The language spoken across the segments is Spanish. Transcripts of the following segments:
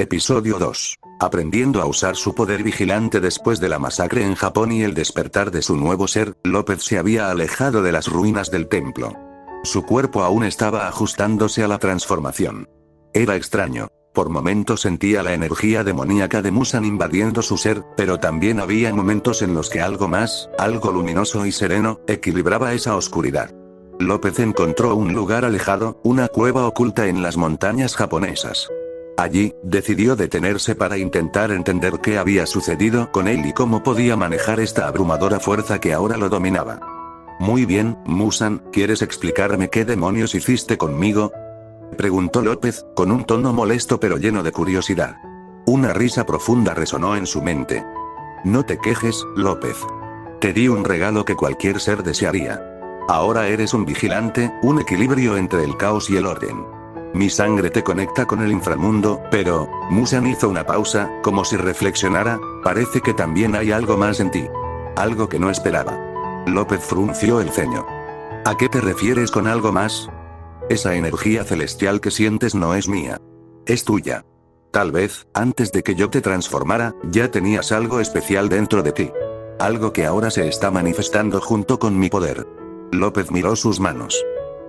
Episodio 2. Aprendiendo a usar su poder vigilante después de la masacre en Japón y el despertar de su nuevo ser, López se había alejado de las ruinas del templo. Su cuerpo aún estaba ajustándose a la transformación. Era extraño. Por momentos sentía la energía demoníaca de Muzan invadiendo su ser, pero también había momentos en los que algo más, algo luminoso y sereno, equilibraba esa oscuridad. López encontró un lugar alejado, una cueva oculta en las montañas japonesas. Allí, decidió detenerse para intentar entender qué había sucedido con él y cómo podía manejar esta abrumadora fuerza que ahora lo dominaba. Muy bien, Muzan, ¿quieres explicarme qué demonios hiciste conmigo?, preguntó López, con un tono molesto pero lleno de curiosidad. Una risa profunda resonó en su mente. No te quejes, López. Te di un regalo que cualquier ser desearía. Ahora eres un vigilante, un equilibrio entre el caos y el orden. Mi sangre te conecta con el inframundo, pero, Muzan hizo una pausa, como si reflexionara, parece que también hay algo más en ti. Algo que no esperaba. López frunció el ceño. ¿A qué te refieres con algo más? Esa energía celestial que sientes no es mía. Es tuya. Tal vez, antes de que yo te transformara, ya tenías algo especial dentro de ti. Algo que ahora se está manifestando junto con mi poder. López miró sus manos.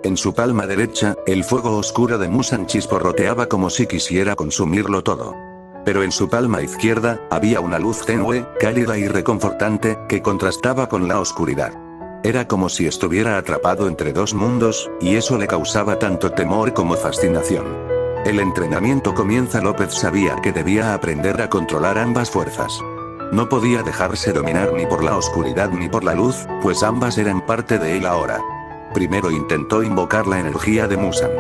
En su palma derecha, el fuego oscuro de Muzan chisporroteaba como si quisiera consumirlo todo. Pero en su palma izquierda, había una luz tenue, cálida y reconfortante, que contrastaba con la oscuridad. Era como si estuviera atrapado entre dos mundos, y eso le causaba tanto temor como fascinación. El entrenamiento comienza. López sabía que debía aprender a controlar ambas fuerzas. No podía dejarse dominar ni por la oscuridad ni por la luz, pues ambas eran parte de él ahora. Primero intentó invocar la energía de Muzan.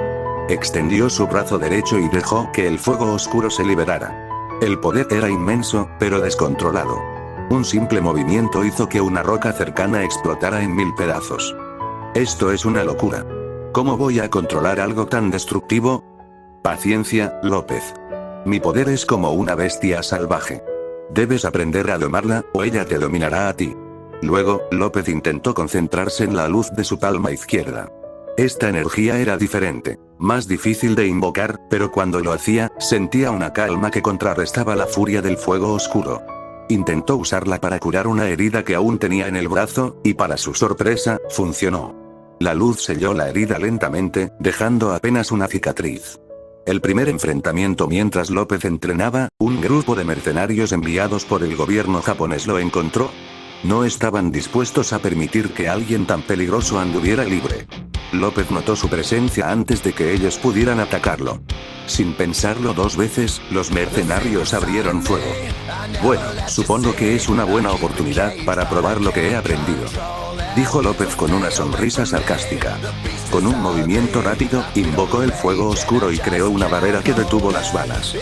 Extendió su brazo derecho y dejó que el fuego oscuro se liberara. El poder era inmenso, pero descontrolado. Un simple movimiento hizo que una roca cercana explotara en 1000 pedazos. Esto es una locura. ¿Cómo voy a controlar algo tan destructivo? Paciencia, López. Mi poder es como una bestia salvaje. Debes aprender a domarla, o ella te dominará a ti. Luego, López intentó concentrarse en la luz de su palma izquierda. Esta energía era diferente, más difícil de invocar, pero cuando lo hacía, sentía una calma que contrarrestaba la furia del fuego oscuro. Intentó usarla para curar una herida que aún tenía en el brazo, y para su sorpresa, funcionó. La luz selló la herida lentamente, dejando apenas una cicatriz. El primer enfrentamiento mientras López entrenaba, un grupo de mercenarios enviados por el gobierno japonés lo encontró. No estaban dispuestos a permitir que alguien tan peligroso anduviera libre. López notó su presencia antes de que ellos pudieran atacarlo. Sin pensarlo dos veces, los mercenarios abrieron fuego. Bueno, supongo que es una buena oportunidad para probar lo que he aprendido, dijo López con una sonrisa sarcástica. Con un movimiento rápido, invocó el fuego oscuro y creó una barrera que detuvo las balas.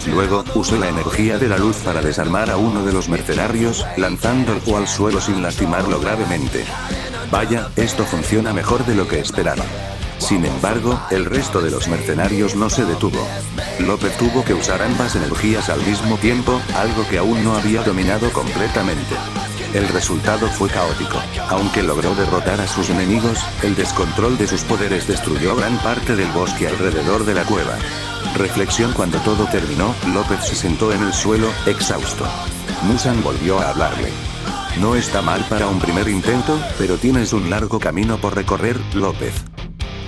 Luego, usó la energía de la luz para desarmar a uno de los mercenarios, lanzándolo al suelo sin lastimarlo gravemente. Vaya, esto funciona mejor de lo que esperaba. Sin embargo, el resto de los mercenarios no se detuvo. López tuvo que usar ambas energías al mismo tiempo, algo que aún no había dominado completamente. El resultado fue caótico. Aunque logró derrotar a sus enemigos, el descontrol de sus poderes destruyó gran parte del bosque alrededor de la cueva. Reflexión. Cuando todo terminó, López se sentó en el suelo, exhausto. Muzan volvió a hablarle. No está mal para un primer intento, pero tienes un largo camino por recorrer, López.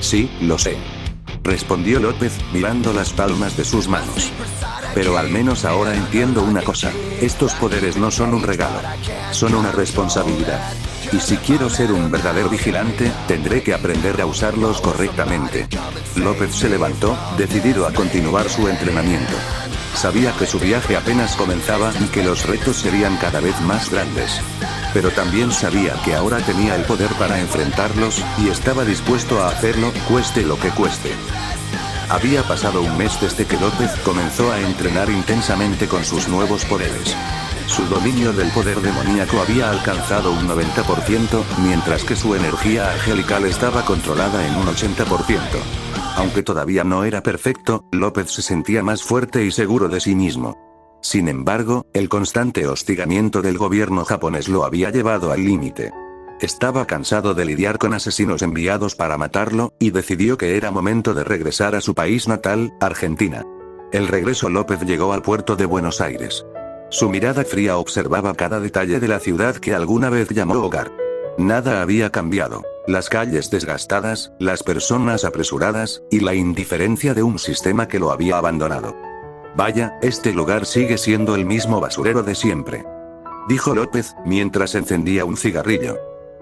Sí, lo sé, respondió López, mirando las palmas de sus manos. Pero al menos ahora entiendo una cosa. Estos poderes no son un regalo. Son una responsabilidad. Y si quiero ser un verdadero vigilante, tendré que aprender a usarlos correctamente. López se levantó, decidido a continuar su entrenamiento. Sabía que su viaje apenas comenzaba y que los retos serían cada vez más grandes. Pero también sabía que ahora tenía el poder para enfrentarlos, y estaba dispuesto a hacerlo, cueste lo que cueste. Había pasado un mes desde que López comenzó a entrenar intensamente con sus nuevos poderes. Su dominio del poder demoníaco había alcanzado un 90%, mientras que su energía angelical estaba controlada en un 80%. Aunque todavía no era perfecto, López se sentía más fuerte y seguro de sí mismo. Sin embargo, el constante hostigamiento del gobierno japonés lo había llevado al límite. Estaba cansado de lidiar con asesinos enviados para matarlo, y decidió que era momento de regresar a su país natal, Argentina. El regreso López llegó al puerto de Buenos Aires. Su mirada fría observaba cada detalle de la ciudad que alguna vez llamó hogar. Nada había cambiado. Las calles desgastadas, las personas apresuradas, y la indiferencia de un sistema que lo había abandonado. Vaya, este lugar sigue siendo el mismo basurero de siempre, dijo López, mientras encendía un cigarrillo.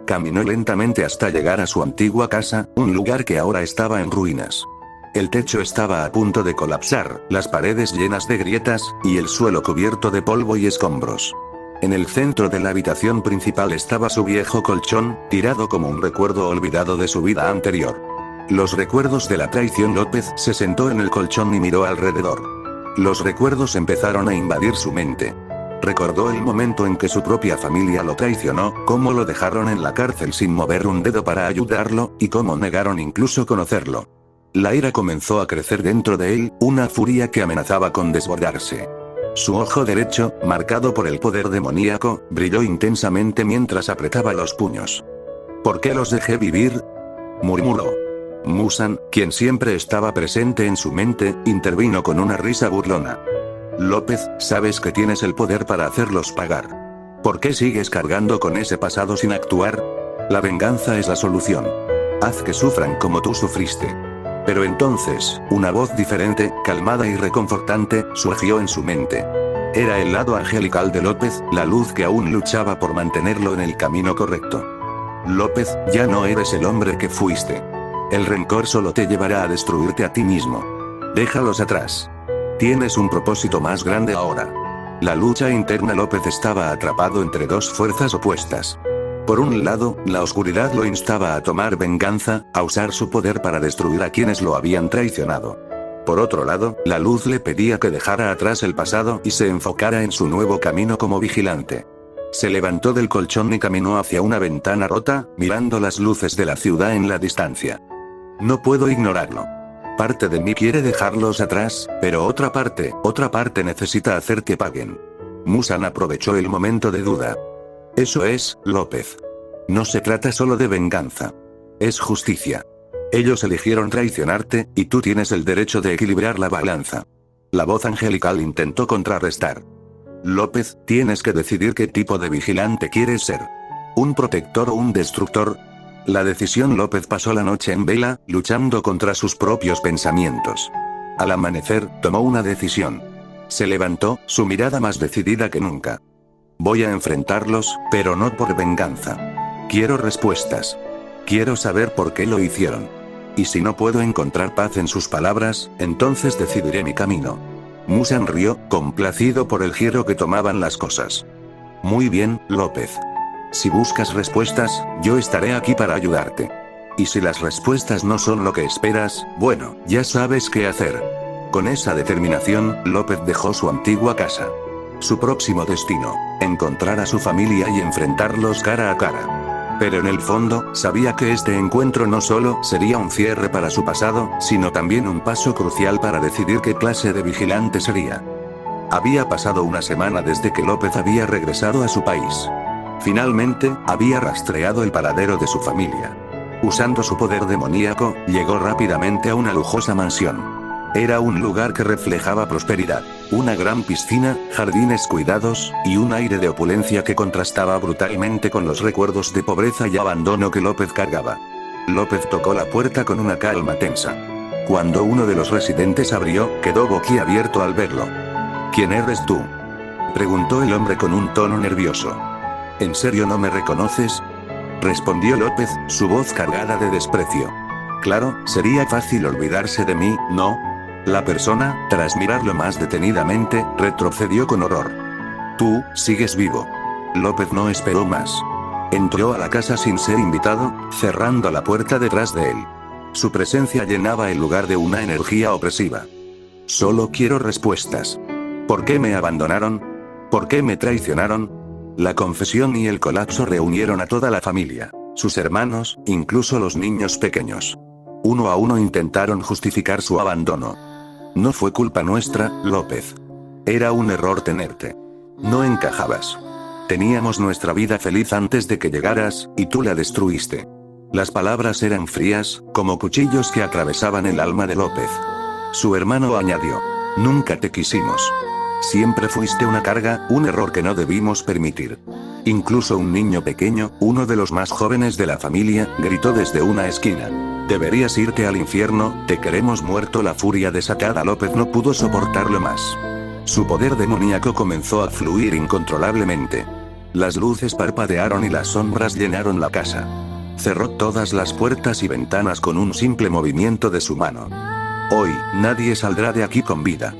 Caminó lentamente hasta llegar a su antigua casa, un lugar que ahora estaba en ruinas. El techo estaba a punto de colapsar, las paredes llenas de grietas, y el suelo cubierto de polvo y escombros. En el centro de la habitación principal estaba su viejo colchón, tirado como un recuerdo olvidado de su vida anterior. Los recuerdos de la traición. López se sentó en el colchón y miró alrededor. Los recuerdos empezaron a invadir su mente. Recordó el momento en que su propia familia lo traicionó, cómo lo dejaron en la cárcel sin mover un dedo para ayudarlo, y cómo negaron incluso conocerlo. La ira comenzó a crecer dentro de él, una furia que amenazaba con desbordarse. Su ojo derecho, marcado por el poder demoníaco, brilló intensamente mientras apretaba los puños. ¿Por qué los dejé vivir?, murmuró. Musan, quien siempre estaba presente en su mente, intervino con una risa burlona. López, sabes que tienes el poder para hacerlos pagar. ¿Por qué sigues cargando con ese pasado sin actuar? La venganza es la solución. Haz que sufran como tú sufriste. Pero entonces, una voz diferente, calmada y reconfortante, surgió en su mente. Era el lado angelical de López, la luz que aún luchaba por mantenerlo en el camino correcto. López, ya no eres el hombre que fuiste. El rencor solo te llevará a destruirte a ti mismo. Déjalos atrás. Tienes un propósito más grande ahora. La lucha interna. López estaba atrapado entre dos fuerzas opuestas. Por un lado, la oscuridad lo instaba a tomar venganza, a usar su poder para destruir a quienes lo habían traicionado. Por otro lado, la luz le pedía que dejara atrás el pasado y se enfocara en su nuevo camino como vigilante. Se levantó del colchón y caminó hacia una ventana rota, mirando las luces de la ciudad en la distancia. No puedo ignorarlo. Parte de mí quiere dejarlos atrás, pero otra parte necesita hacer que paguen. Musan aprovechó el momento de duda. Eso es, López. No se trata solo de venganza. Es justicia. Ellos eligieron traicionarte, y tú tienes el derecho de equilibrar la balanza. La voz angelical intentó contrarrestar. López, tienes que decidir qué tipo de vigilante quieres ser. ¿Un protector o un destructor? La decisión. López pasó la noche en vela, luchando contra sus propios pensamientos. Al amanecer, tomó una decisión. Se levantó, su mirada más decidida que nunca. Voy a enfrentarlos, pero no por venganza. Quiero respuestas. Quiero saber por qué lo hicieron. Y si no puedo encontrar paz en sus palabras, entonces decidiré mi camino. Musan rió, complacido por el giro que tomaban las cosas. Muy bien, López. Si buscas respuestas, yo estaré aquí para ayudarte. Y si las respuestas no son lo que esperas, bueno, ya sabes qué hacer. Con esa determinación, López dejó su antigua casa. Su próximo destino, encontrar a su familia y enfrentarlos cara a cara. Pero en el fondo, sabía que este encuentro no solo sería un cierre para su pasado, sino también un paso crucial para decidir qué clase de vigilante sería. Había pasado una semana desde que López había regresado a su país. Finalmente, había rastreado el paradero de su familia. Usando su poder demoníaco, llegó rápidamente a una lujosa mansión. Era un lugar que reflejaba prosperidad, una gran piscina, jardines cuidados, y un aire de opulencia que contrastaba brutalmente con los recuerdos de pobreza y abandono que López cargaba. López tocó la puerta con una calma tensa. Cuando uno de los residentes abrió, quedó boquiabierto al verlo. ¿Quién eres tú?, preguntó el hombre con un tono nervioso. ¿En serio no me reconoces?, respondió López, su voz cargada de desprecio. Claro, sería fácil olvidarse de mí, ¿no? La persona, tras mirarlo más detenidamente, retrocedió con horror. Tú, sigues vivo. López no esperó más. Entró a la casa sin ser invitado, cerrando la puerta detrás de él. Su presencia llenaba el lugar de una energía opresiva. Solo quiero respuestas. ¿Por qué me abandonaron? ¿Por qué me traicionaron? La confesión y el colapso reunieron a toda la familia, sus hermanos, incluso los niños pequeños. Uno a uno intentaron justificar su abandono. No fue culpa nuestra, López. Era un error tenerte. No encajabas. Teníamos nuestra vida feliz antes de que llegaras, y tú la destruiste. Las palabras eran frías, como cuchillos que atravesaban el alma de López. Su hermano añadió. Nunca te quisimos. Siempre fuiste una carga, un error que no debimos permitir. Incluso un niño pequeño, uno de los más jóvenes de la familia, gritó desde una esquina. Deberías irte al infierno, te queremos muerto. La furia desatada. López no pudo soportarlo más. Su poder demoníaco comenzó a fluir incontrolablemente. Las luces parpadearon y las sombras llenaron la casa. Cerró todas las puertas y ventanas con un simple movimiento de su mano. Hoy, nadie saldrá de aquí con vida,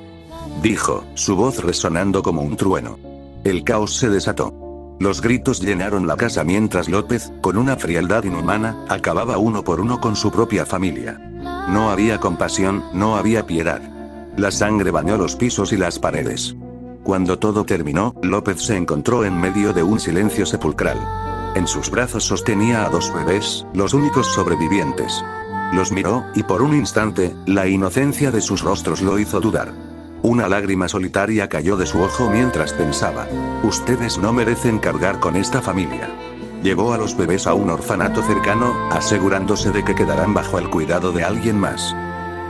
dijo, su voz resonando como un trueno. El caos se desató. Los gritos llenaron la casa mientras López, con una frialdad inhumana, acababa uno por uno con su propia familia. No había compasión, no había piedad. La sangre bañó los pisos y las paredes. Cuando todo terminó, López se encontró en medio de un silencio sepulcral. En sus brazos sostenía a 2 bebés, los únicos sobrevivientes. Los miró, y por un instante, la inocencia de sus rostros lo hizo dudar. Una lágrima solitaria cayó de su ojo mientras pensaba: ustedes no merecen cargar con esta familia. Llevó a los bebés a un orfanato cercano, asegurándose de que quedarán bajo el cuidado de alguien más.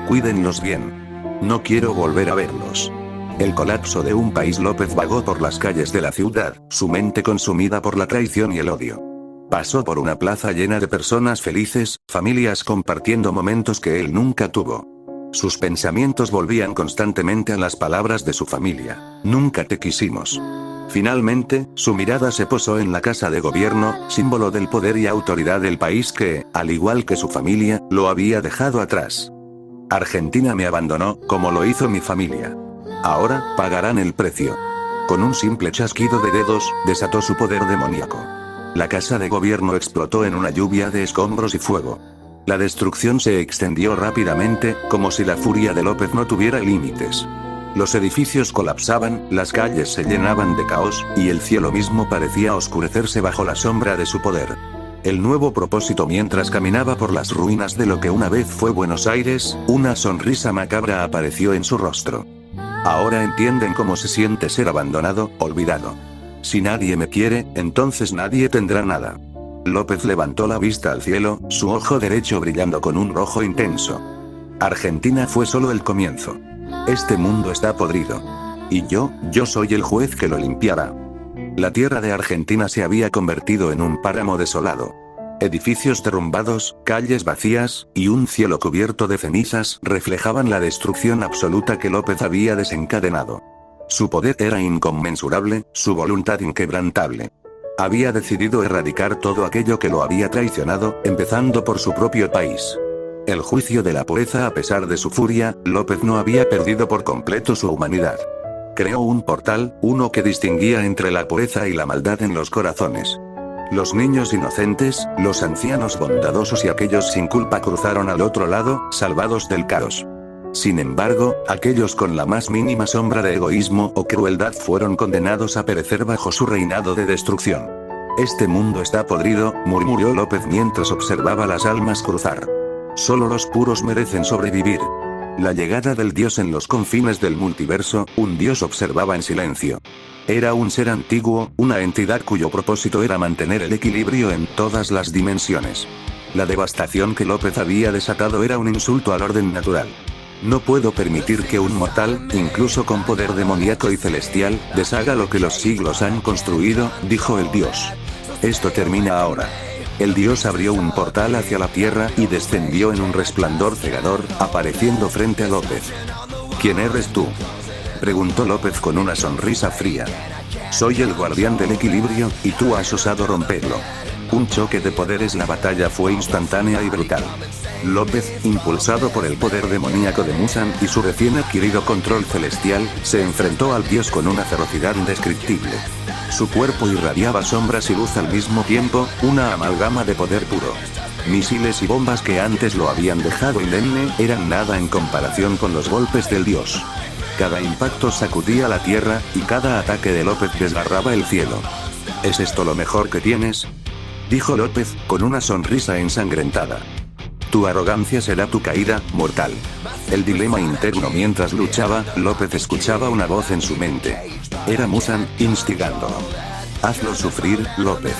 Cuídenlos bien. No quiero volver a verlos. El colapso de un país. López vagó por las calles de la ciudad, su mente consumida por la traición y el odio. Pasó por una plaza llena de personas felices, familias compartiendo momentos que él nunca tuvo. Sus pensamientos volvían constantemente a las palabras de su familia: nunca te quisimos. Finalmente, su mirada se posó en la casa de gobierno, símbolo del poder y autoridad del país que, al igual que su familia, lo había dejado atrás. Argentina me abandonó, como lo hizo mi familia. Ahora, pagarán el precio. Con un simple chasquido de dedos, desató su poder demoníaco. La casa de gobierno explotó en una lluvia de escombros y fuego. La destrucción se extendió rápidamente, como si la furia de López no tuviera límites. Los edificios colapsaban, las calles se llenaban de caos, y el cielo mismo parecía oscurecerse bajo la sombra de su poder. El nuevo propósito. Mientras caminaba por las ruinas de lo que una vez fue Buenos Aires, una sonrisa macabra apareció en su rostro. Ahora entienden cómo se siente ser abandonado, olvidado. Si nadie me quiere, entonces nadie tendrá nada. López levantó la vista al cielo, su ojo derecho brillando con un rojo intenso. Argentina fue solo el comienzo. Este mundo está podrido. Y yo soy el juez que lo limpiará. La tierra de Argentina se había convertido en un páramo desolado. Edificios derrumbados, calles vacías, y un cielo cubierto de cenizas reflejaban la destrucción absoluta que López había desencadenado. Su poder era inconmensurable, su voluntad inquebrantable. Había decidido erradicar todo aquello que lo había traicionado, empezando por su propio país. El juicio de la pureza. A pesar de su furia, López no había perdido por completo su humanidad. Creó un portal, uno que distinguía entre la pureza y la maldad en los corazones. Los niños inocentes, los ancianos bondadosos y aquellos sin culpa cruzaron al otro lado, salvados del caos. Sin embargo, aquellos con la más mínima sombra de egoísmo o crueldad fueron condenados a perecer bajo su reinado de destrucción. Este mundo está podrido, murmuró López mientras observaba las almas cruzar. Solo los puros merecen sobrevivir. La llegada del dios en los confines del multiverso, un dios observaba en silencio. Era un ser antiguo, una entidad cuyo propósito era mantener el equilibrio en todas las dimensiones. La devastación que López había desatado era un insulto al orden natural. No puedo permitir que un mortal, incluso con poder demoníaco y celestial, deshaga lo que los siglos han construido, dijo el dios. Esto termina ahora. El dios abrió un portal hacia la tierra y descendió en un resplandor cegador, apareciendo frente a López. ¿Quién eres tú?, preguntó López con una sonrisa fría. Soy el guardián del equilibrio, y tú has osado romperlo. Un choque de poderes. La batalla fue instantánea y brutal. López, impulsado por el poder demoníaco de Muzan y su recién adquirido control celestial, se enfrentó al dios con una ferocidad indescriptible. Su cuerpo irradiaba sombras y luz al mismo tiempo, una amalgama de poder puro. Misiles y bombas que antes lo habían dejado indemne, eran nada en comparación con los golpes del dios. Cada impacto sacudía la tierra, y cada ataque de López desgarraba el cielo. ¿Es esto lo mejor que tienes?, dijo López, con una sonrisa ensangrentada. Tu arrogancia será tu caída, mortal. El dilema interno. Mientras luchaba, López escuchaba una voz en su mente. Era Muzan, instigándolo. Hazlo sufrir, López.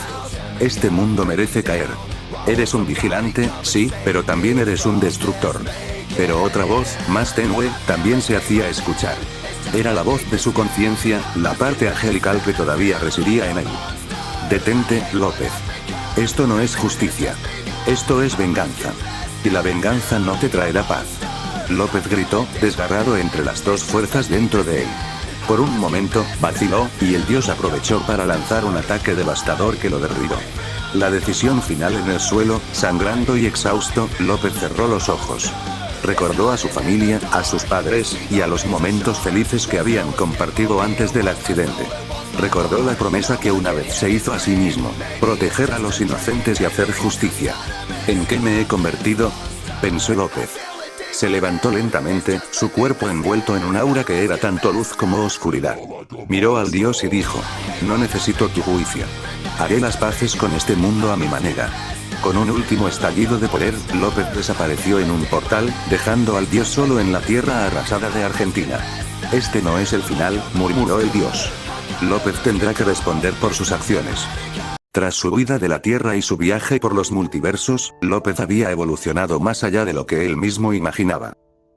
Este mundo merece caer. Eres un vigilante, sí, pero también eres un destructor. Pero otra voz, más tenue, también se hacía escuchar. Era la voz de su conciencia, la parte angelical que todavía residía en él. Detente, López. Esto no es justicia. Esto es venganza. Y la venganza no te traerá paz. López gritó, desgarrado entre las dos fuerzas dentro de él. Por un momento, vaciló, y el dios aprovechó para lanzar un ataque devastador que lo derribó. La decisión final en el suelo, sangrando y exhausto, López cerró los ojos. Recordó a su familia, a sus padres, y a los momentos felices que habían compartido antes del accidente. Recordó la promesa que una vez se hizo a sí mismo: proteger a los inocentes y hacer justicia. ¿En qué me he convertido?, pensó López. Se levantó lentamente, su cuerpo envuelto en un aura que era tanto luz como oscuridad. Miró al dios y dijo: no necesito tu juicio. Haré las paces con este mundo a mi manera. Con un último estallido de poder, López desapareció en un portal, dejando al dios solo en la tierra arrasada de Argentina. Este no es el final, murmuró el dios. López tendrá que responder por sus acciones. Tras su huida de la Tierra y su viaje por los multiversos, López había evolucionado más allá de lo que él mismo imaginaba.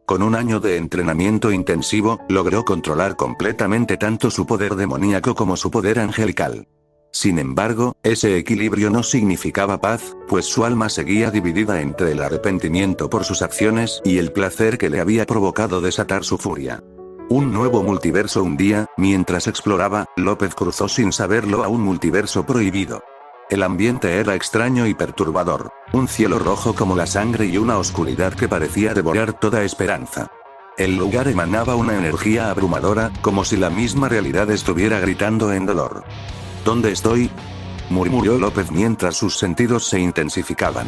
Con un año de entrenamiento intensivo, logró controlar completamente tanto su poder demoníaco como su poder angelical. Sin embargo, ese equilibrio no significaba paz, pues su alma seguía dividida entre el arrepentimiento por sus acciones y el placer que le había provocado desatar su furia. Un nuevo multiverso. Un día, mientras exploraba, López cruzó sin saberlo a un multiverso prohibido. El ambiente era extraño y perturbador, un cielo rojo como la sangre y una oscuridad que parecía devorar toda esperanza. El lugar emanaba una energía abrumadora, como si la misma realidad estuviera gritando en dolor. ¿Dónde estoy?, murmuró López mientras sus sentidos se intensificaban.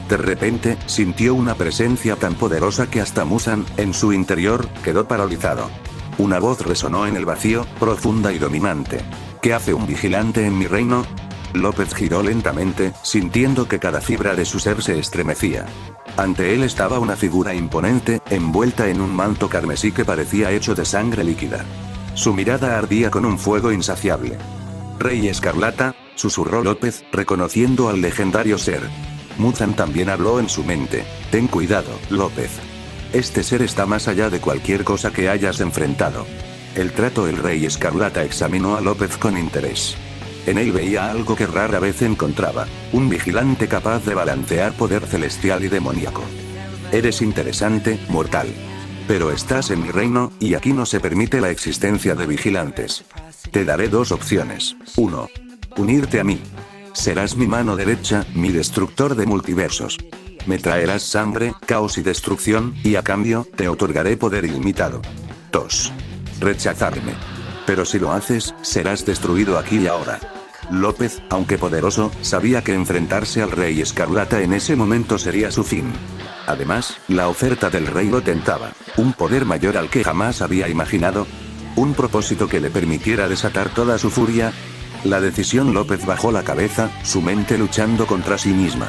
De repente, sintió una presencia tan poderosa que hasta Muzan, en su interior, quedó paralizado. Una voz resonó en el vacío, profunda y dominante. ¿Qué hace un vigilante en mi reino? López giró lentamente, sintiendo que cada fibra de su ser se estremecía. Ante él estaba una figura imponente, envuelta en un manto carmesí que parecía hecho de sangre líquida. Su mirada ardía con un fuego insaciable. Rey Escarlata, susurró López, reconociendo al legendario ser. Muzan también habló en su mente. Ten cuidado, López. Este ser está más allá de cualquier cosa que hayas enfrentado. El Rey Escarlata examinó a López con interés. En él veía algo que rara vez encontraba: un vigilante capaz de balancear poder celestial y demoníaco. Eres interesante, mortal. Pero estás en mi reino, y aquí no se permite la existencia de vigilantes. Te daré dos opciones. 1. Unirte a mí. Serás mi mano derecha, mi destructor de multiversos. Me traerás sangre, caos y destrucción, y a cambio, te otorgaré poder ilimitado. 2. Rechazarme. Pero si lo haces, serás destruido aquí y ahora. López, aunque poderoso, sabía que enfrentarse al Rey Escarlata en ese momento sería su fin. Además, la oferta del rey lo tentaba: un poder mayor al que jamás había imaginado. Un propósito que le permitiera desatar toda su furia. La decisión. López bajó la cabeza, su mente luchando contra sí misma.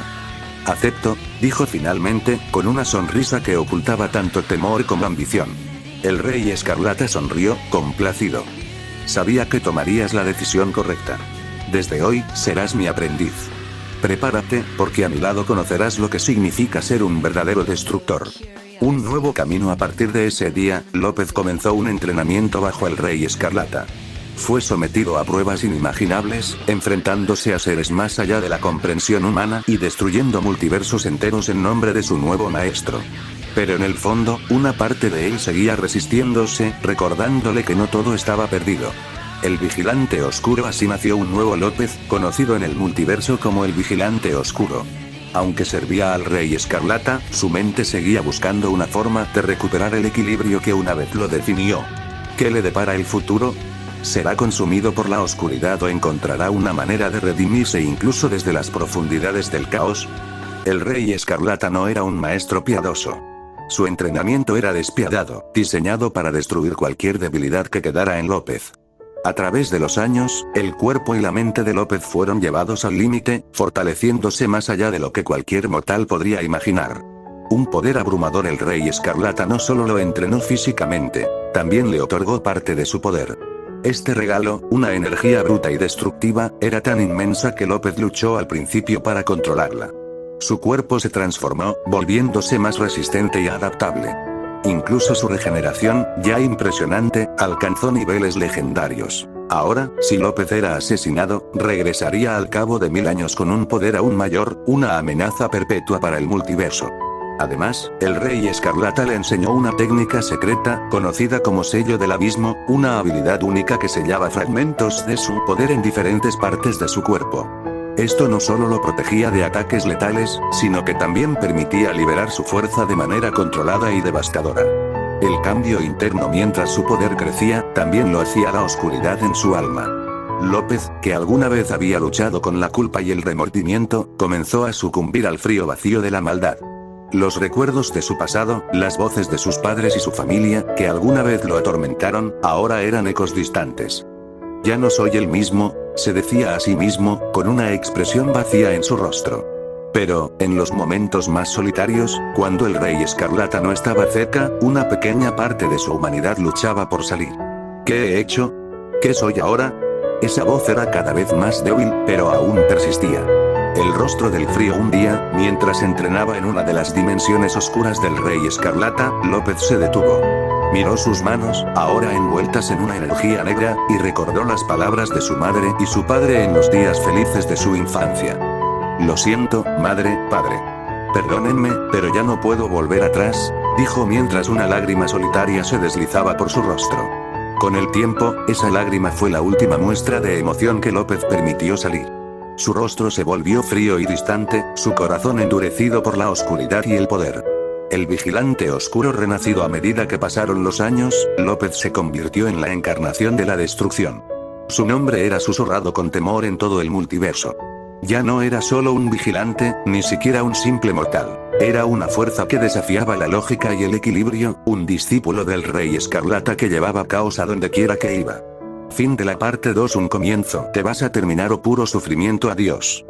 Acepto, dijo finalmente, con una sonrisa que ocultaba tanto temor como ambición. El Rey Escarlata sonrió, complacido. Sabía que tomarías la decisión correcta. Desde hoy, serás mi aprendiz. Prepárate, porque a mi lado conocerás lo que significa ser un verdadero destructor. Un nuevo camino. A partir de ese día, López comenzó un entrenamiento bajo el Rey Escarlata. Fue sometido a pruebas inimaginables, enfrentándose a seres más allá de la comprensión humana y destruyendo multiversos enteros en nombre de su nuevo maestro. Pero en el fondo, una parte de él seguía resistiéndose, recordándole que no todo estaba perdido. El Vigilante Oscuro. Así nació un nuevo López, conocido en el multiverso como el Vigilante Oscuro. Aunque servía al Rey Escarlata, su mente seguía buscando una forma de recuperar el equilibrio que una vez lo definió. ¿Qué le depara el futuro? ¿Será consumido por la oscuridad o encontrará una manera de redimirse incluso desde las profundidades del caos? El Rey Escarlata no era un maestro piadoso. Su entrenamiento era despiadado, diseñado para destruir cualquier debilidad que quedara en López. A través de los años, el cuerpo y la mente de López fueron llevados al límite, fortaleciéndose más allá de lo que cualquier mortal podría imaginar. Un poder abrumador. El Rey Escarlata no solo lo entrenó físicamente, también le otorgó parte de su poder. Este regalo, una energía bruta y destructiva, era tan inmensa que López luchó al principio para controlarla. Su cuerpo se transformó, volviéndose más resistente y adaptable. Incluso su regeneración, ya impresionante, alcanzó niveles legendarios. Ahora, si López era asesinado, regresaría al cabo de 1000 años con un poder aún mayor, una amenaza perpetua para el multiverso. Además, el Rey Escarlata le enseñó una técnica secreta, conocida como Sello del Abismo, una habilidad única que sellaba fragmentos de su poder en diferentes partes de su cuerpo. Esto no solo lo protegía de ataques letales, sino que también permitía liberar su fuerza de manera controlada y devastadora. El cambio interno mientras su poder crecía, también lo hacía la oscuridad en su alma. López, que alguna vez había luchado con la culpa y el remordimiento, comenzó a sucumbir al frío vacío de la maldad. Los recuerdos de su pasado, las voces de sus padres y su familia, que alguna vez lo atormentaron, ahora eran ecos distantes. Ya no soy el mismo, se decía a sí mismo, con una expresión vacía en su rostro. Pero, en los momentos más solitarios, cuando el Rey Escarlata no estaba cerca, una pequeña parte de su humanidad luchaba por salir. ¿Qué he hecho? ¿Qué soy ahora? Esa voz era cada vez más débil, pero aún persistía. El rostro del frío un día, mientras entrenaba en una de las dimensiones oscuras del Rey Escarlata, López se detuvo. Miró sus manos, ahora envueltas en una energía negra, y recordó las palabras de su madre y su padre en los días felices de su infancia. Lo siento, madre, padre. Perdónenme, pero ya no puedo volver atrás, dijo mientras una lágrima solitaria se deslizaba por su rostro. Con el tiempo, esa lágrima fue la última muestra de emoción que López permitió salir. Su rostro se volvió frío y distante, su corazón endurecido por la oscuridad y el poder. El vigilante oscuro renacido a medida que pasaron los años, López se convirtió en la encarnación de la destrucción. Su nombre era susurrado con temor en todo el multiverso. Ya no era solo un vigilante, ni siquiera un simple mortal. Era una fuerza que desafiaba la lógica y el equilibrio, un discípulo del Rey Escarlata que llevaba caos a donde quiera que iba. Fin de la parte 2. Un comienzo. Te vas a terminar o puro sufrimiento. Adiós.